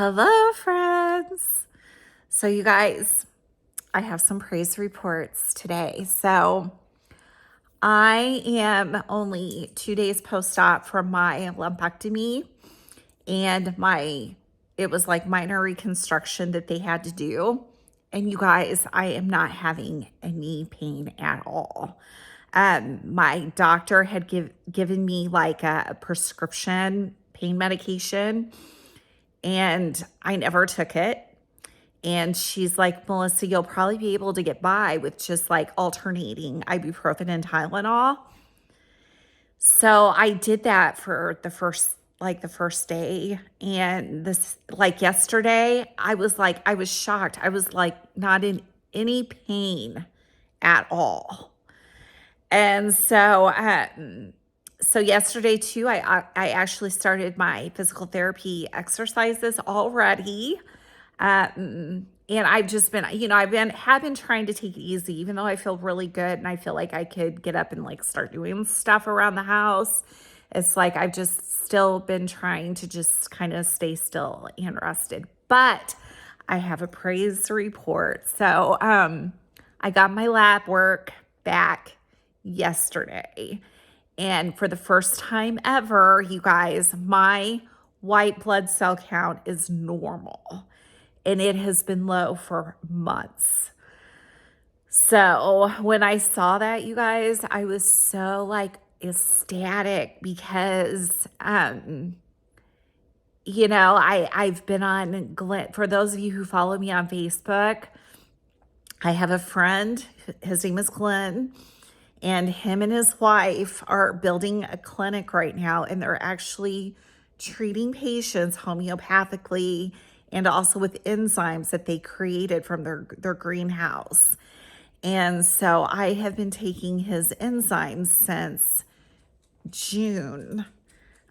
Hello, friends. So, you guys, I have some praise reports today. So, I am only 2 days post-op from my lumpectomy, and it was like minor reconstruction that they had to do. And you guys, I am not having any pain at all. My doctor had given me like a prescription pain medication, and I never took it. And she's like, Melissa, you'll probably be able to get by with just like alternating ibuprofen and Tylenol. So I did that for the first day. And this, like yesterday, I was shocked. I was like not in any pain at all. And so yesterday too, I actually started my physical therapy exercises already. And I've just been, have been trying to take it easy, even though I feel really good and I feel like I could get up and like start doing stuff around the house. It's like I've just still been trying to just kind of stay still and rested. But I have a praise report. So I got my lab work back yesterday. And for the first time ever, you guys, my white blood cell count is normal. And it has been low for months. So when I saw that, you guys, I was so like ecstatic because, I've been on Glenn. For those of you who follow me on Facebook, I have a friend, his name is Glenn, and him and his wife are building a clinic right now, and they're actually treating patients homeopathically and also with enzymes that they created from their greenhouse. And so I have been taking his enzymes since June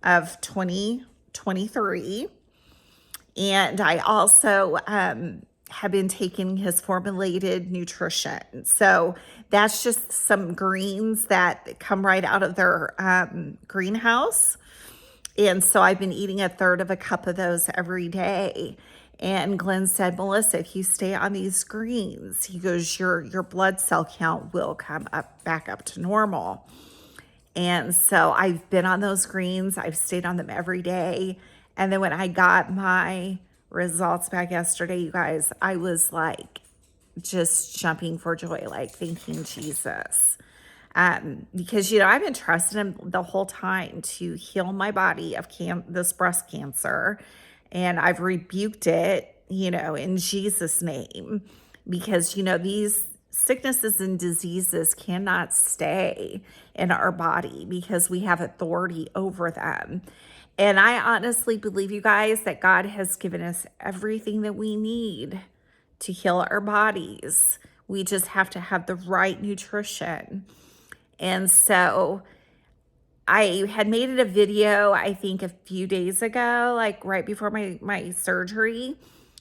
of 2023. And I also have been taking his formulated nutrition. So that's just some greens that come right out of their greenhouse. And so I've been eating a third of a cup of those every day. And Glenn said, Melissa, if you stay on these greens, he goes, your blood cell count will come back up to normal. And so I've been on those greens. I've stayed on them every day. And then when I got my results back yesterday, you guys, I was like just jumping for joy, like thanking Jesus. Because, I've been trusting him the whole time to heal my body of this breast cancer. And I've rebuked it, in Jesus' name, because, these sicknesses and diseases cannot stay in our body because we have authority over them. And I honestly believe, you guys, that God has given us everything that we need to heal our bodies. We just have to have the right nutrition. And so I had made it a video, I think a few days ago, like right before my surgery.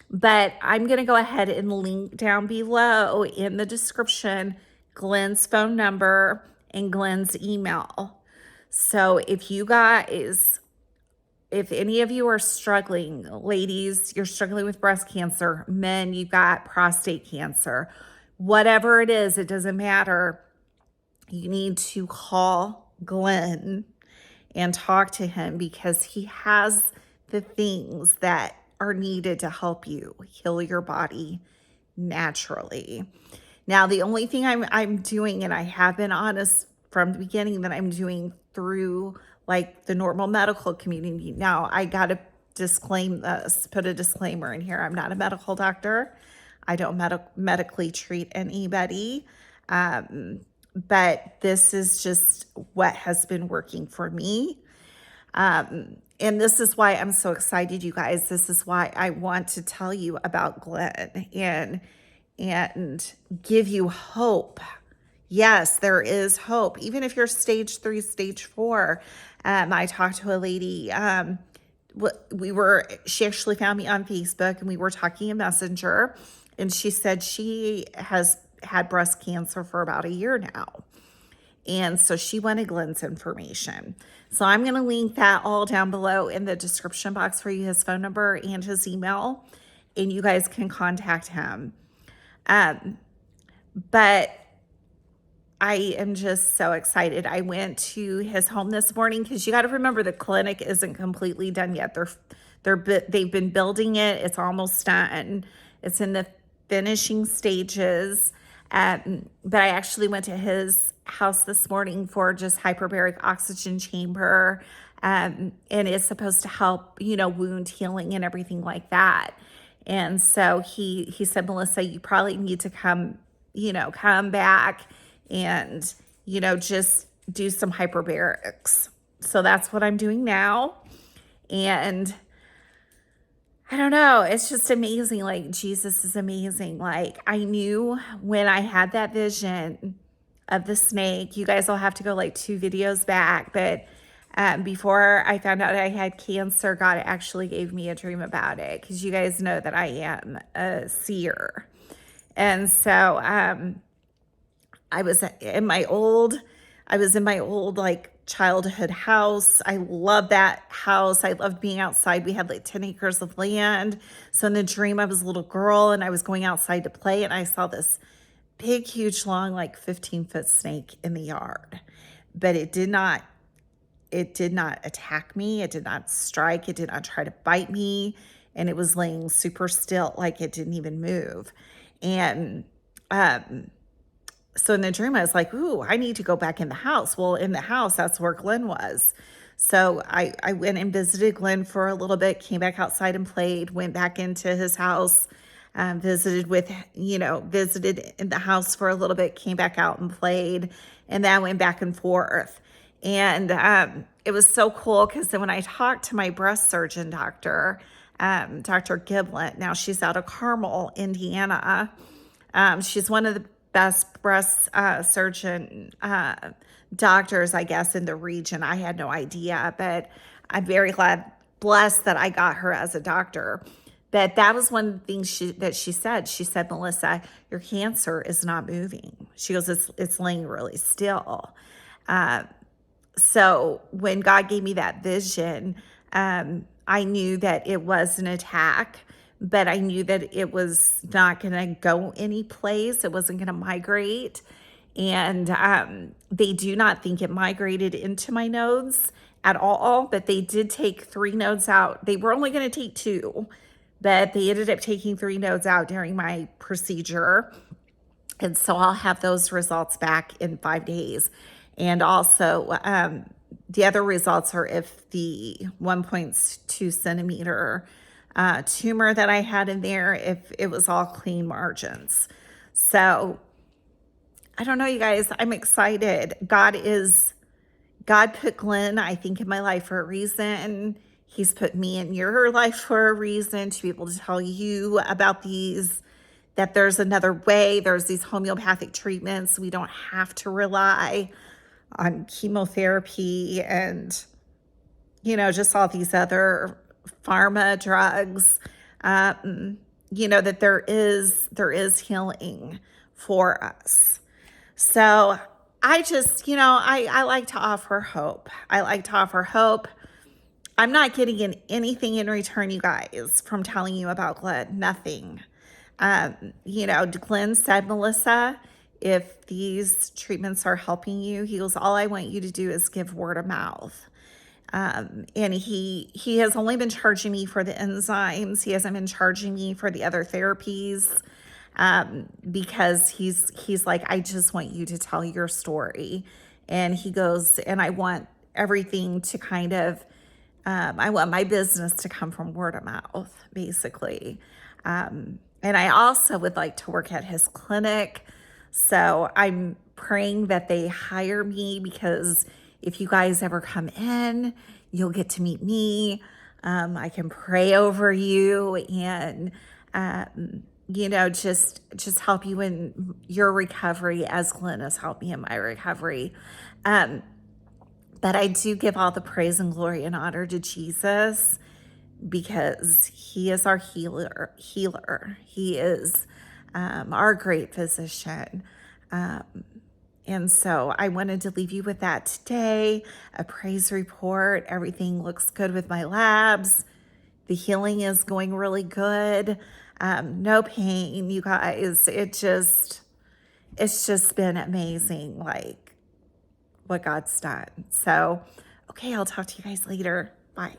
But I'm going to go ahead and link down below in the description Glenn's phone number and Glenn's email. So if any of you are struggling, ladies, you're struggling with breast cancer, men, you've got prostate cancer, whatever it is, it doesn't matter. You need to call Glenn and talk to him because he has the things that are needed to help you heal your body naturally. Now, the only thing I'm doing, and I have been honest from the beginning, that I'm doing through like the normal medical community. Now, I got to put a disclaimer in here. I'm not a medical doctor. I don't medically treat anybody. But this is just what has been working for me. And this is why I'm so excited, you guys. This is why I want to tell you about Glenn and give you hope. Yes, there is hope. Even if you're stage 3, stage 4. I talked to a lady, she actually found me on Facebook and we were talking in Messenger, and she said she has had breast cancer for about a year now. And so she wanted Glenn's information. So I'm going to link that all down below in the description box for you, his phone number and his email, and you guys can contact him. But I am just so excited. I went to his home this morning because you got to remember the clinic isn't completely done yet. They've been building it. It's almost done. It's in the finishing stages. But I actually went to his house this morning for just hyperbaric oxygen chamber. And it's supposed to help, wound healing and everything like that. And so he said, Melissa, you probably need to come back and, just do some hyperbarics. So that's what I'm doing now. And I don't know, it's just amazing. Like, Jesus is amazing. Like, I knew when I had that vision of the snake, you guys will have to go like 2 videos back, but before I found out I had cancer, God actually gave me a dream about it, because you guys know that I am a seer. And so I was in my old like childhood house. I love that house. I loved being outside. We had like 10 acres of land. So in the dream, I was a little girl and I was going outside to play, and I saw this big, huge, long, like 15-foot snake in the yard. But it did not attack me. It did not strike. It did not try to bite me. And it was laying super still, like it didn't even move. And so in the dream, I was like, ooh, I need to go back in the house. Well, in the house, that's where Glenn was. So I went and visited Glenn for a little bit, came back outside and played, went back into his house, visited in the house for a little bit, came back out and played, and then I went back and forth. And it was so cool because then when I talked to my breast surgeon doctor, Dr. Giblin, now she's out of Carmel, Indiana. She's one of the best breast surgeon doctors, I guess, in the region. I had no idea, but I'm very blessed that I got her as a doctor. But that was one of the things that she said. She said, Melissa, your cancer is not moving. She goes, it's laying really still. So when God gave me that vision, I knew that it was an attack, but I knew that it was not going to go any place. It wasn't going to migrate. And they do not think it migrated into my nodes at all, but they did take 3 nodes out. They were only going to take 2, but they ended up taking 3 nodes out during my procedure. And so I'll have those results back in 5 days. And also, the other results are if the 1.2 centimeter tumor that I had in there, if it was all clean margins. So I don't know, you guys, I'm excited. God put Glenn, I think, in my life for a reason. He's put me in your life for a reason, to be able to tell you about these, that there's another way. There's these homeopathic treatments. We don't have to rely on chemotherapy and, just all these other pharma drugs, that there is healing for us. So I just, I like to offer hope. I like to offer hope. I'm not getting anything in return, you guys, from telling you about Glenn. Nothing. Glenn said, Melissa, if these treatments are helping you, he goes, all I want you to do is give word of mouth. And he has only been charging me for the enzymes. He hasn't been charging me for the other therapies, because he's like, I just want you to tell your story. And he goes, and I want everything to kind of, I want my business to come from word of mouth, basically. And I also would like to work at his clinic. So I'm praying that they hire me, because if you guys ever come in, you'll get to meet me. I can pray over you and, just help you in your recovery, as Glenn has helped me in my recovery. But I do give all the praise and glory and honor to Jesus, because he is our healer. He is our great physician. And so I wanted to leave you with that today, a praise report. Everything looks good with my labs. The healing is going really good. No pain, you guys. It's just been amazing, like what God's done. So, okay, I'll talk to you guys later. Bye.